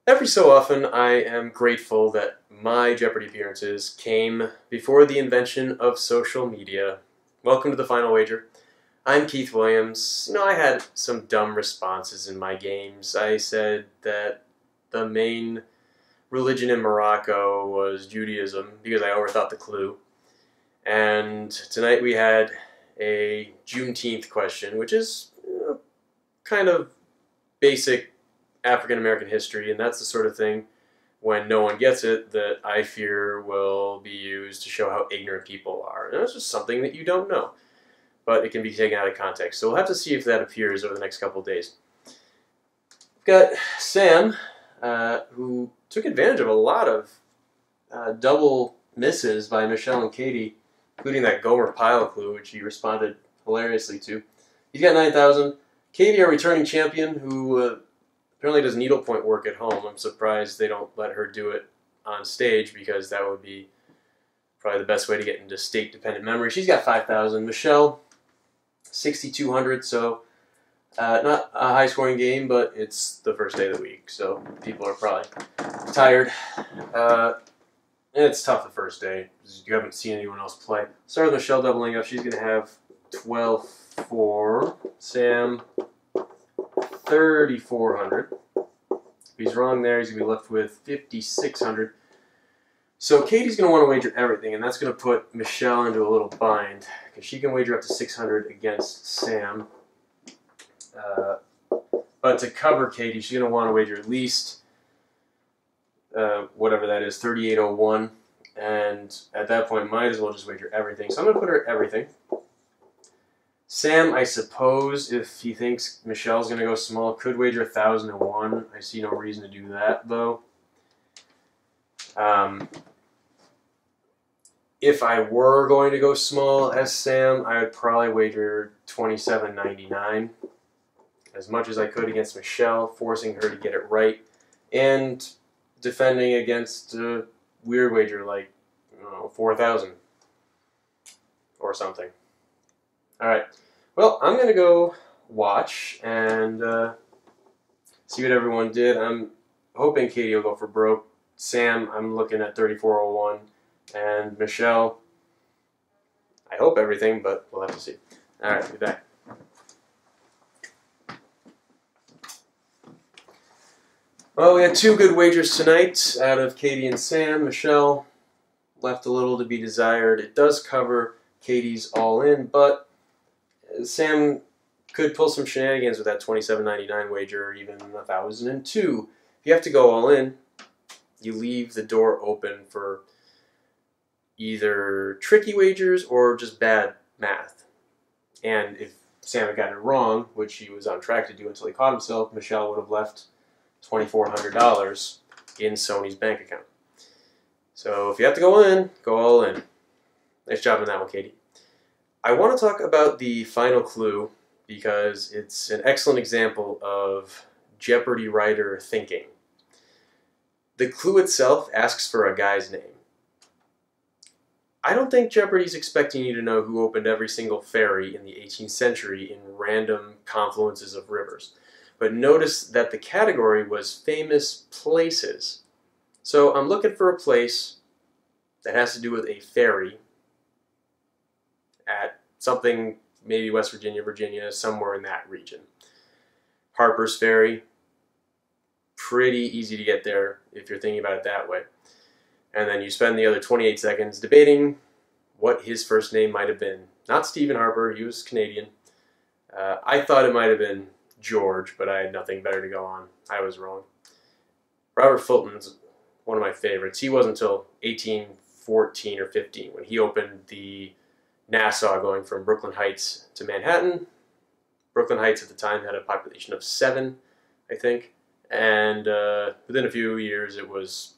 Every so often, I am grateful that my Jeopardy appearances came before the invention of social media. Welcome to the Final Wager. I'm Keith Williams. I had some dumb responses in my games. I said that the main religion in Morocco was Judaism because I overthought the clue. And tonight we had a Juneteenth question, which is kind of basic African American history, and that's the sort of thing, when no one gets it, that I fear will be used to show how ignorant people are. And it's just something that you don't know, but it can be taken out of context. So we'll have to see if that appears over the next couple of days. We've got Sam, who took advantage of a lot of double misses by Michelle and Katie, including that Gomer Pyle clue, which he responded hilariously to. He's got 9,000. Katie, our returning champion, who apparently does needlepoint work at home. I'm surprised they don't let her do it on stage, because that would be probably the best way to get into state-dependent memory. She's got 5,000. Michelle, 6,200, so not a high-scoring game, but it's the first day of the week, so people are probably tired. And it's tough the first day, because you haven't seen anyone else play. Start with Michelle doubling up. She's going to have 12,400. Sam, 3,400. If he's wrong there, he's going to be left with 5,600. So Katie's going to want to wager everything, and that's going to put Michelle into a little bind, because she can wager up to 600 against Sam. But to cover Katie, she's going to want to wager at least whatever that is, 3,801. And at that point, might as well just wager everything. So I'm going to put her at everything. Sam, I suppose, if he thinks Michelle's going to go small, could wager 1,001. I see no reason to do that, though. If I were going to go small as Sam, I would probably wager 2,799. As much as I could against Michelle, forcing her to get it right, and defending against a weird wager like 4,000 or something. All right. Well, I'm going to go watch and see what everyone did. I'm hoping Katie will go for broke. Sam, I'm looking at 3,401. And Michelle, I hope everything, but we'll have to see. All right, be back. Well, we had two good wagers tonight out of Katie and Sam. Michelle left a little to be desired. It does cover Katie's all-in, but Sam could pull some shenanigans with that 2,799 wager, or even 1,002. If you have to go all-in, you leave the door open for either tricky wagers or just bad math. And if Sam had gotten it wrong, which he was on track to do until he caught himself, Michelle would have left $2,400 in Sony's bank account. So if you have to go in, go all in. Nice job on that one, Katie. I want to talk about the final clue because it's an excellent example of Jeopardy writer thinking. The clue itself asks for a guy's name. I don't think Jeopardy's expecting you to know who opened every single ferry in the 18th century in random confluences of rivers. But notice that the category was famous places. So I'm looking for a place that has to do with a ferry at something, maybe West Virginia, Virginia, somewhere in that region. Harper's Ferry, pretty easy to get there if you're thinking about it that way. And then you spend the other 28 seconds debating what his first name might have been. Not Stephen Harper, he was Canadian. I thought it might have been George, but I had nothing better to go on. I was wrong. Robert Fulton's one of my favorites. He wasn't until 1814 or 15 when he opened the Nassau going from Brooklyn Heights to Manhattan. Brooklyn Heights at the time had a population of 7, I think. And within a few years it was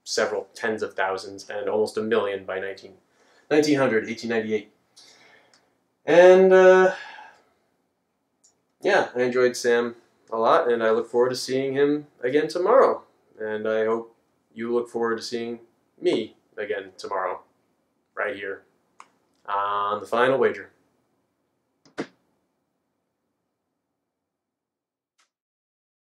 several tens of thousands and almost 1 million by 1898. And yeah, I enjoyed Sam a lot, and I look forward to seeing him again tomorrow. And I hope you look forward to seeing me again tomorrow, right here on the Final Wager.